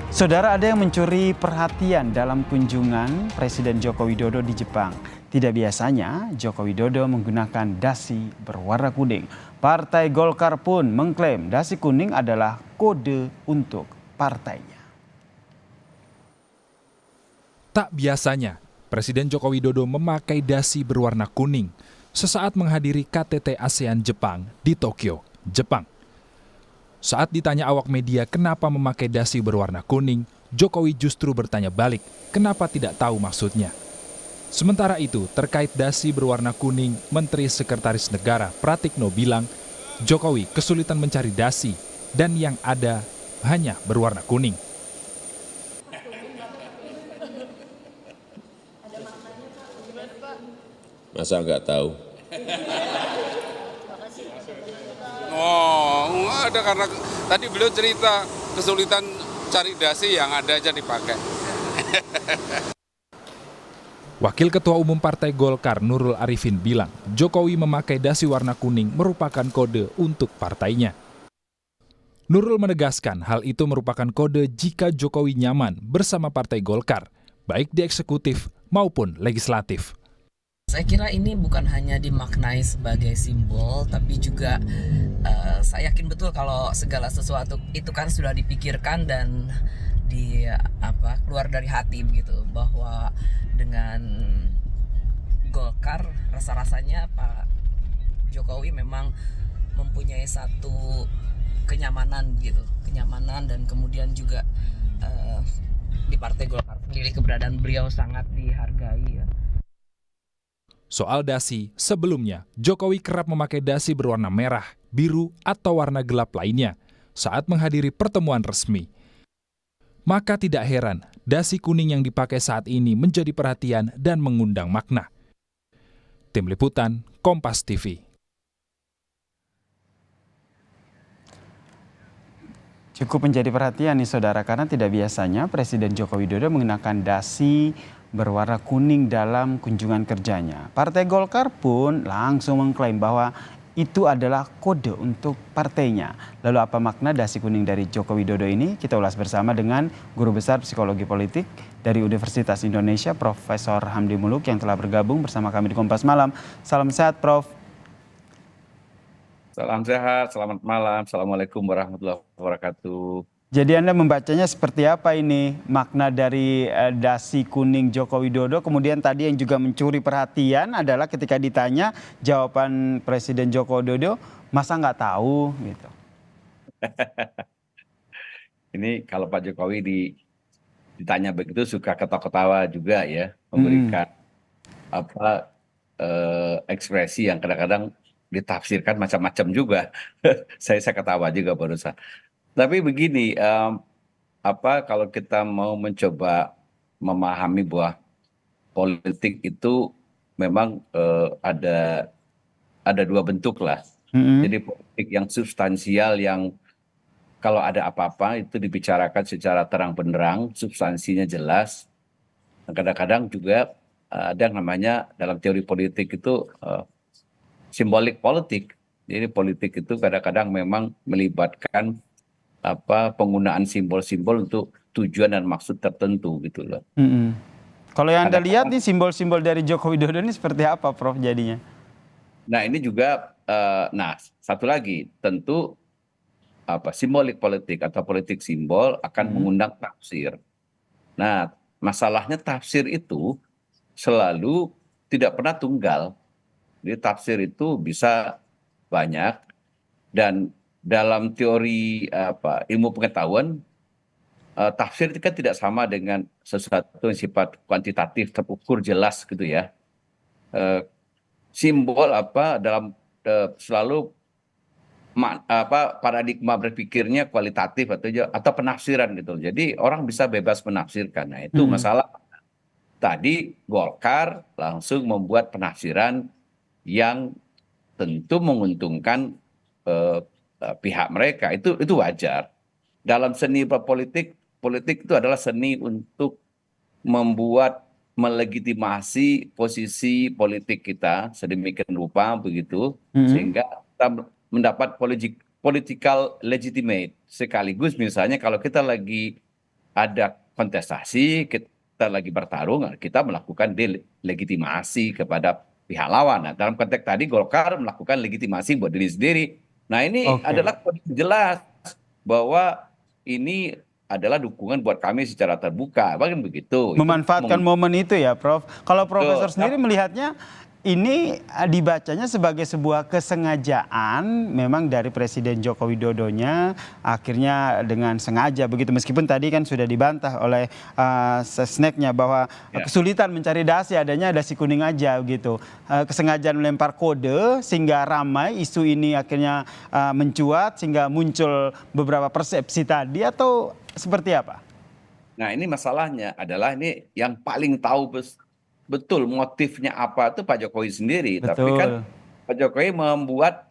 Saudara, ada yang mencuri perhatian dalam kunjungan Presiden Joko Widodo di Jepang. Tidak biasanya Joko Widodo menggunakan dasi berwarna kuning. Partai Golkar pun mengklaim dasi kuning adalah kode untuk partainya. Tak biasanya, Presiden Joko Widodo memakai dasi berwarna kuning sesaat menghadiri KTT ASEAN Jepang di Tokyo, Jepang. Saat ditanya awak media kenapa memakai dasi berwarna kuning, Jokowi justru bertanya balik, kenapa tidak tahu maksudnya. Sementara itu, terkait dasi berwarna kuning, Menteri Sekretaris Negara Pratikno bilang, Jokowi kesulitan mencari dasi dan yang ada hanya berwarna kuning. Masa nggak tahu? Oh, nggak ada, karena tadi beliau cerita kesulitan cari dasi, yang ada aja dipakai. Wakil Ketua Umum Partai Golkar Nurul Arifin bilang, Jokowi memakai dasi warna kuning merupakan kode untuk partainya. Nurul menegaskan hal itu merupakan kode jika Jokowi nyaman bersama Partai Golkar, baik di eksekutif maupun legislatif. Saya kira ini bukan hanya dimaknai sebagai simbol, tapi juga saya yakin betul kalau segala sesuatu itu kan sudah dipikirkan dan keluar dari hati begitu, bahwa dengan Golkar rasa-rasanya Pak Jokowi memang mempunyai satu kenyamanan gitu, kenyamanan, dan kemudian juga di Partai Golkar sendiri keberadaan beliau sangat dihargai ya. Soal dasi, sebelumnya Jokowi kerap memakai dasi berwarna merah, biru, atau warna gelap lainnya saat menghadiri pertemuan resmi. Maka tidak heran, dasi kuning yang dipakai saat ini menjadi perhatian dan mengundang makna. Tim Liputan, Kompas TV. Cukup menjadi perhatian nih saudara, karena tidak biasanya Presiden Joko Widodo menggunakan dasi berwarna kuning dalam kunjungan kerjanya. Partai Golkar pun langsung mengklaim bahwa itu adalah kode untuk partainya. Lalu apa makna dasi kuning dari Joko Widodo ini? Kita ulas bersama dengan Guru Besar Psikologi Politik dari Universitas Indonesia, Profesor Hamdi Muluk, yang telah bergabung bersama kami di Kompas Malam. Salam sehat, Prof. Salam sehat, selamat malam. Assalamualaikum warahmatullahi wabarakatuh. Jadi Anda membacanya seperti apa ini makna dari dasi kuning Joko Widodo? Kemudian tadi yang juga mencuri perhatian adalah ketika ditanya jawaban Presiden Joko Widodo, masa nggak tahu gitu. Ini kalau Pak Jokowi ditanya begitu suka ketawa-ketawa juga ya, memberikan ekspresi yang kadang-kadang ditafsirkan macam-macam juga. Saya ketawa juga barusan. Tapi begini, kalau kita mau mencoba memahami bahwa politik itu memang ada dua bentuk lah. Jadi politik yang substansial, yang kalau ada apa-apa itu dibicarakan secara terang benderang, substansinya jelas. Kadang-kadang juga ada yang namanya dalam teori politik itu simbolik politik. Jadi politik itu kadang-kadang memang melibatkan penggunaan simbol-simbol untuk tujuan dan maksud tertentu gitu loh. Kalau yang Anda lihat nih simbol-simbol dari Joko Widodo ini seperti apa, Prof, jadinya? Nah ini juga, satu lagi tentu simbolik politik atau politik simbol akan mengundang tafsir. Nah masalahnya tafsir itu selalu tidak pernah tunggal. Jadi tafsir itu bisa banyak, dan dalam teori ilmu pengetahuan, tafsir itu kan tidak sama dengan sesuatu yang sifat kuantitatif terukur jelas gitu ya. Simbol dalam selalu paradigma berpikirnya kualitatif atau penafsiran gitu. Jadi orang bisa bebas menafsirkan. Nah itu masalah. Tadi Golkar langsung membuat penafsiran yang tentu menguntungkan pihak mereka. Itu wajar. Dalam seni politik itu adalah seni untuk membuat, melegitimasi posisi politik kita sedemikian rupa begitu, sehingga kita mendapat political legitimate. Sekaligus misalnya kalau kita lagi ada kontestasi, kita lagi bertarung, kita melakukan delegitimasi kepada pihak lawan. Nah, dalam konteks tadi Golkar melakukan legitimasi buat diri sendiri. Nah, ini Oke. adalah kondisi jelas bahwa ini adalah dukungan buat kami secara terbuka, bahkan begitu. Itu Memanfaatkan momen itu ya, Prof. Kalau Profesor sendiri melihatnya ini dibacanya sebagai sebuah kesengajaan memang dari Presiden Joko Widodonya akhirnya dengan sengaja begitu, meskipun tadi kan sudah dibantah oleh Sesneknya bahwa kesulitan mencari dasi, adanya dasi kuning aja gitu. Kesengajaan melempar kode sehingga ramai isu ini akhirnya mencuat sehingga muncul beberapa persepsi tadi, atau seperti apa? Nah, ini masalahnya adalah ini yang paling tahu betul motifnya apa itu Pak Jokowi sendiri. Tapi kan Betul. Pak Jokowi membuat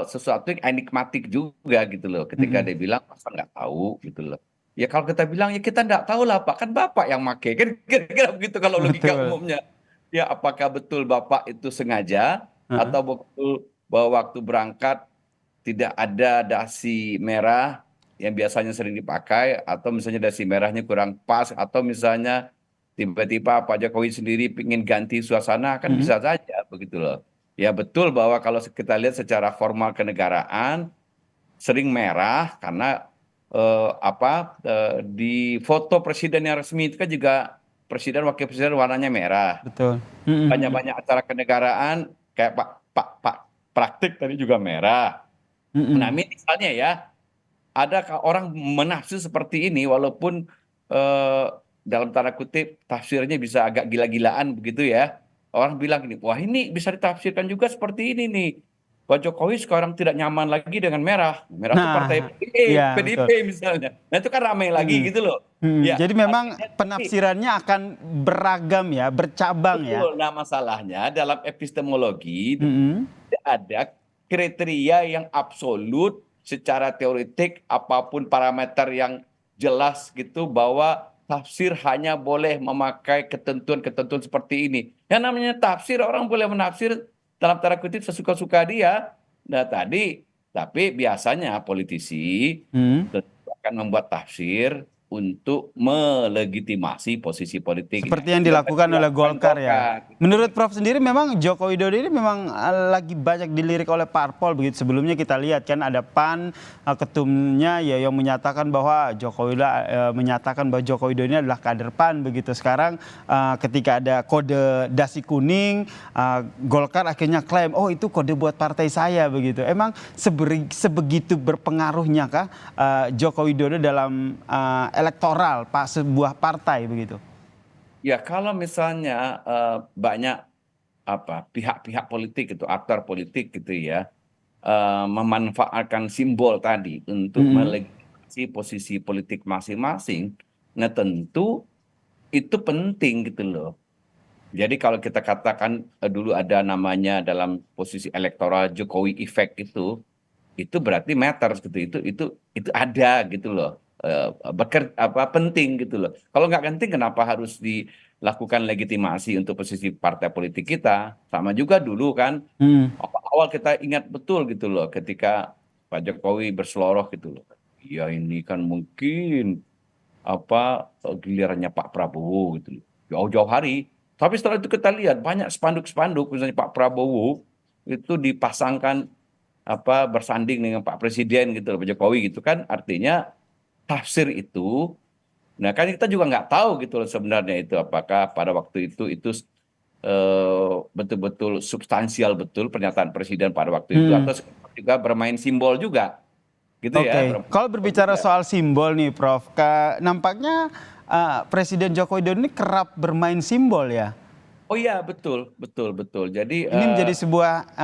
sesuatu yang enigmatik juga gitu loh. Ketika dia bilang masa nggak tahu gitu loh. Ya kalau kita bilang ya kita nggak tahu lah Pak, kan Bapak yang make, kan kira-kira begitu kalau logika Betul. umumnya. Ya apakah betul Bapak itu sengaja Heeh. atau betul bahwa waktu berangkat tidak ada dasi merah yang biasanya sering dipakai, atau misalnya dasi merahnya kurang pas, atau misalnya tiba-tiba Pak Jokowi sendiri ingin ganti suasana, kan bisa saja begitu loh. Ya betul bahwa kalau kita lihat secara formal kenegaraan sering merah karena di foto presiden yang resmi itu kan juga presiden wakil presiden warnanya merah. Betul. Banyak-banyak acara kenegaraan kayak Pak Praktik tadi juga merah. Nah, misalnya ya, ada orang menafsir seperti ini walaupun eh, dalam tanda kutip tafsirnya bisa agak gila-gilaan begitu ya. Orang bilang gini, wah ini bisa ditafsirkan juga seperti ini nih. Pak Jokowi sekarang tidak nyaman lagi dengan merah. Merah itu partai Nah, iya PDIP betul. misalnya. Nah itu kan ramai lagi gitu loh. Ya, Jadi memang artinya penafsirannya akan beragam ya, bercabang ya. betul. Nah masalahnya dalam epistemologi Mm-mm. tidak ada kriteria yang absolut secara teoretik apapun parameter yang jelas gitu bahwa tafsir hanya boleh memakai ketentuan-ketentuan seperti ini. Yang namanya tafsir, orang boleh menafsir dalam tanda kutip sesuka-suka dia. Nah tadi, tapi biasanya politisi Hmm. tentu akan membuat tafsir untuk melegitimasi posisi politiknya. Seperti yang Itu dilakukan yang oleh dilakukan Golkar ya. Golkar. Menurut Prof sendiri memang Joko Widodo ini memang lagi banyak dilirik oleh parpol begitu. Sebelumnya kita lihat kan ada PAN, ketumnya ya yang menyatakan bahwa Joko Widodo ini adalah kader PAN begitu. Sekarang ketika ada kode dasi kuning, Golkar akhirnya klaim, oh itu kode buat partai saya begitu. Emang sebegitu berpengaruhnya kah Joko Widodo dalam elektoral sebuah partai begitu? Ya, kalau misalnya banyak pihak-pihak politik itu, aktor politik gitu ya, memanfaatkan simbol tadi untuk melegitimasi posisi politik masing-masing, nah tentu itu penting gitu loh. Jadi kalau kita katakan dulu ada namanya dalam posisi elektoral Jokowi effect itu berarti matters gitu, itu ada gitu loh. Penting gitu loh. Kalau nggak penting kenapa harus dilakukan legitimasi untuk posisi partai politik kita? Sama juga dulu kan awal kita ingat betul gitu loh ketika Pak Jokowi berseloroh gitu loh. Ya ini kan mungkin gilirannya Pak Prabowo gitu loh. Jauh-jauh hari. Tapi setelah itu kita lihat banyak spanduk-spanduk misalnya Pak Prabowo itu dipasangkan bersanding dengan Pak Presiden gitu loh, Pak Jokowi gitu kan, artinya tafsir itu, nah kan kita juga nggak tahu gitu loh sebenarnya itu apakah pada waktu itu betul-betul substansial betul pernyataan presiden pada waktu itu atau juga bermain simbol juga gitu ya. Oke, kalau berbicara soal simbol nih Prof, nampaknya Presiden Joko Widodo ini kerap bermain simbol ya. Oh iya betul betul betul. Jadi Ini menjadi sebuah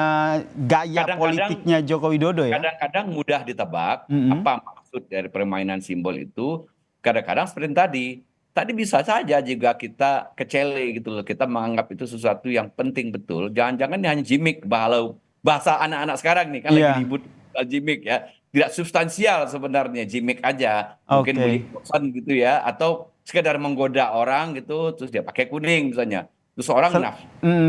gaya kadang-kadang politiknya Joko Widodo ya. kadang-kadang mudah ditebak apa maksud dari permainan simbol itu. Kadang-kadang seperti tadi bisa saja juga kita kecele gitu loh, kita menganggap itu sesuatu yang penting betul. Jangan-jangan ini hanya gimmick, bahasa anak-anak sekarang nih kan lagi Iya. ribut gimmick ya, tidak substansial sebenarnya, gimmick aja, mungkin Oke. beli kosan gitu ya, atau sekedar menggoda orang gitu, terus dia pakai kuning misalnya. Terus orang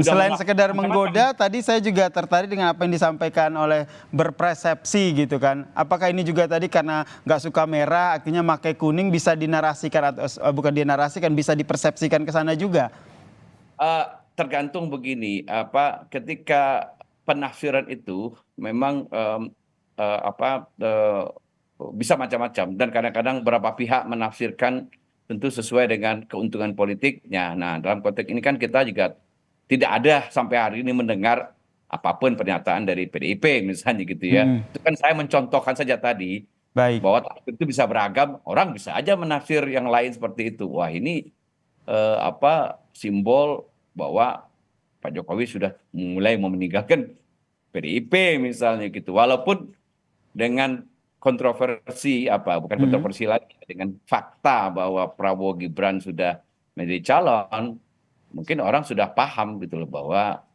Selain sekedar menggoda, tadi saya juga tertarik dengan apa yang disampaikan oleh berpersepsi gitu kan. Apakah ini juga tadi karena nggak suka merah, akhirnya pakai kuning bisa dinarasikan atau bukan dinarasikan, bisa dipersepsikan ke sana juga? Tergantung begini, ketika penafsiran itu memang bisa macam-macam dan kadang-kadang beberapa pihak menafsirkan tentu sesuai dengan keuntungan politiknya. Nah, dalam konteks ini kan kita juga tidak ada sampai hari ini mendengar apapun pernyataan dari PDIP misalnya gitu ya. Itu kan saya mencontohkan saja tadi Baik. bahwa itu bisa beragam, orang bisa aja menafsir yang lain seperti itu. Wah, ini simbol bahwa Pak Jokowi sudah mulai mau meninggalkan PDIP misalnya gitu. Walaupun dengan kontroversi bukan kontroversi lagi, dengan fakta bahwa Prabowo Gibran sudah menjadi calon, mungkin orang sudah paham gitu loh bahwa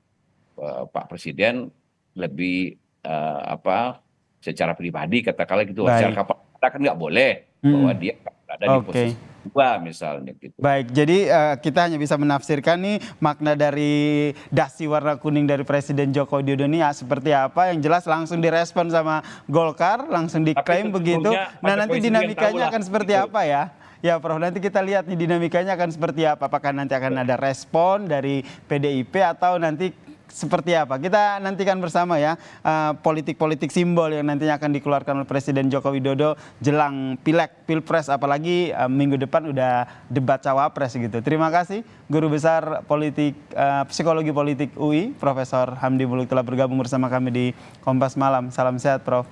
Pak Presiden lebih secara pribadi katakanlah gitu, secara kapal kan nggak boleh bahwa dia ada di posisi kedua misalnya gitu. Baik, jadi kita hanya bisa menafsirkan nih makna dari dasi warna kuning dari Presiden Joko Widodo ini seperti apa. Yang jelas langsung direspon sama Golkar, langsung diklaim begitu. Nah, nanti dinamikanya akan seperti apa ya? Ya Prof, nanti kita lihat nih dinamikanya akan seperti apa. Apakah nanti akan ada respon dari PDIP atau nanti seperti apa? Kita nantikan bersama ya politik-politik simbol yang nantinya akan dikeluarkan oleh Presiden Joko Widodo jelang Pileg, Pilpres, apalagi minggu depan udah debat cawapres gitu. Terima kasih Guru Besar Psikologi Politik UI, Profesor Hamdi Muluk telah bergabung bersama kami di Kompas Malam. Salam sehat Prof.